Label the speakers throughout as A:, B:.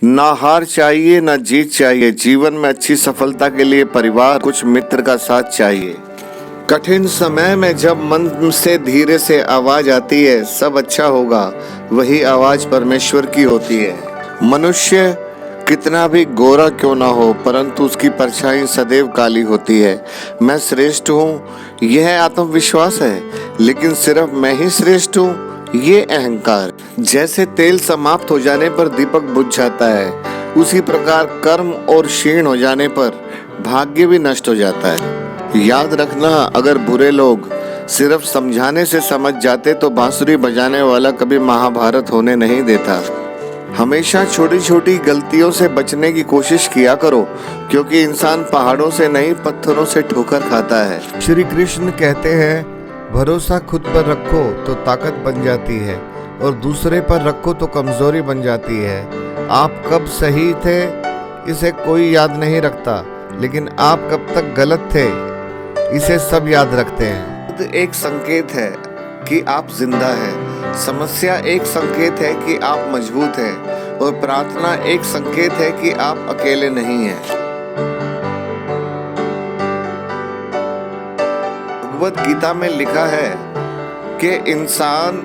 A: ना हार चाहिए ना जीत चाहिए। जीवन में अच्छी सफलता के लिए परिवार, कुछ मित्र का साथ चाहिए। कठिन समय में जब मन से धीरे से आवाज आती है सब अच्छा होगा, वही आवाज परमेश्वर की होती है। मनुष्य कितना भी गोरा क्यों ना हो, परंतु उसकी परछाई सदैव काली होती है। मैं श्रेष्ठ हूँ, यह आत्मविश्वास है, लेकिन सिर्फ मैं ही श्रेष्ठ हूँ, ये अहंकार। जैसे तेल समाप्त हो जाने पर दीपक बुझ जाता है, उसी प्रकार कर्म और क्षीण हो जाने पर भाग्य भी नष्ट हो जाता है। याद रखना, अगर बुरे लोग सिर्फ समझाने से समझ जाते तो बांसुरी बजाने वाला कभी महाभारत होने नहीं देता। हमेशा छोटी छोटी गलतियों से बचने की कोशिश किया करो, क्योंकि इंसान पहाड़ों से नहीं पत्थरों से ठोकर खाता है। श्री कृष्ण कहते हैं, भरोसा खुद पर रखो तो ताकत बन जाती है, और दूसरे पर रखो तो कमजोरी बन जाती है। आप कब सही थे इसे कोई याद नहीं रखता, लेकिन आप कब तक गलत थे इसे सब याद रखते हैं। एक संकेत है कि आप जिंदा हैं, समस्या एक संकेत है कि आप मजबूत हैं, और प्रार्थना एक संकेत है कि आप अकेले नहीं हैं। भगवद गीता में लिखा है कि इंसान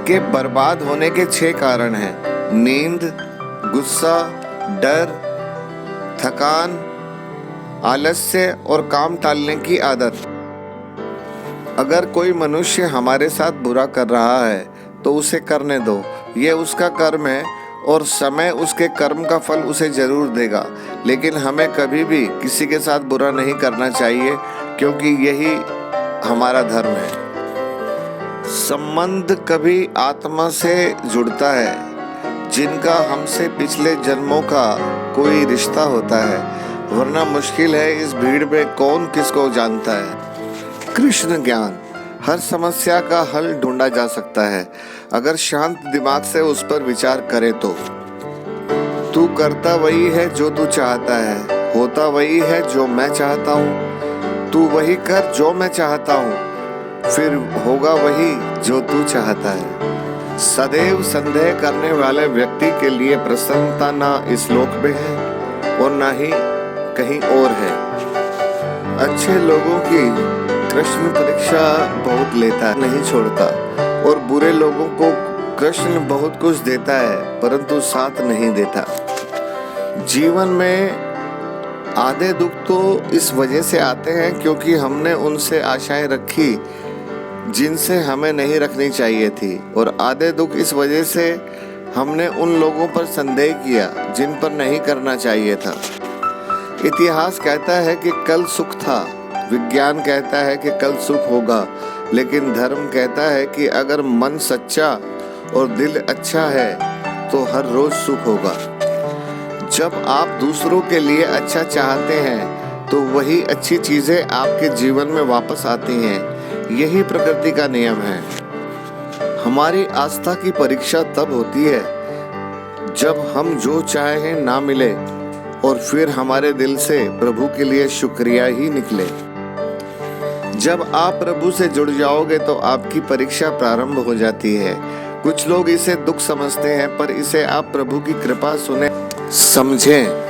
A: के बर्बाद होने के 6 कारण हैं: नींद, गुस्सा, डर, थकान, आलस्य और काम टालने की आदत। अगर कोई मनुष्य हमारे साथ बुरा कर रहा है तो उसे करने दो, ये उसका कर्म है और समय उसके कर्म का फल उसे जरूर देगा। लेकिन हमें कभी भी किसी के साथ बुरा नहीं करना चाहिए, क्योंकि यही हमारा धर्म है। संबंध कभी आत्मा से जुड़ता है जिनका हमसे पिछले जन्मों का कोई रिश्ता होता है, वरना मुश्किल है इस भीड़ में कौन किसको जानता है। कृष्ण ज्ञान, हर समस्या का हल ढूंढा जा सकता है अगर शांत दिमाग से उस पर विचार करे तो। तू करता वही है जो तू चाहता है, होता वही है जो मैं चाहता हूँ। तू वही कर जो मैं चाहता हूँ, फिर होगा वही जो तू चाहता है। सदैव संदेह करने वाले व्यक्ति के लिए प्रसन्नता ना इस लोक में है और ना ही कहीं और है। अच्छे लोगों की कृष्ण परीक्षा बहुत लेता है, नहीं छोड़ता, और बुरे लोगों को कृष्ण बहुत कुछ देता है परंतु साथ नहीं देता। जीवन में आधे दुख तो इस वजह से आते हैं क्योंकि हमने उनसे आशाएं रखी जिनसे हमें नहीं रखनी चाहिए थी, और आधे दुख इस वजह से हमने उन लोगों पर संदेह किया जिन पर नहीं करना चाहिए था। इतिहास कहता है कि कल सुख था, विज्ञान कहता है कि कल सुख होगा, लेकिन धर्म कहता है कि अगर मन सच्चा और दिल अच्छा है तो हर रोज सुख होगा। जब आप दूसरों के लिए अच्छा चाहते हैं तो वही अच्छी चीजें आपके जीवन में वापस आती हैं। यही प्रकृति का नियम है। हमारी आस्था की परीक्षा तब होती है जब हम जो चाहें ना मिले और फिर हमारे दिल से प्रभु के लिए शुक्रिया ही निकले। जब आप प्रभु से जुड़ जाओगे तो आपकी परीक्षा प्रारंभ हो जाती है। कुछ लोग इसे दुख समझते हैं, पर इसे आप प्रभु की कृपा सुने समझें।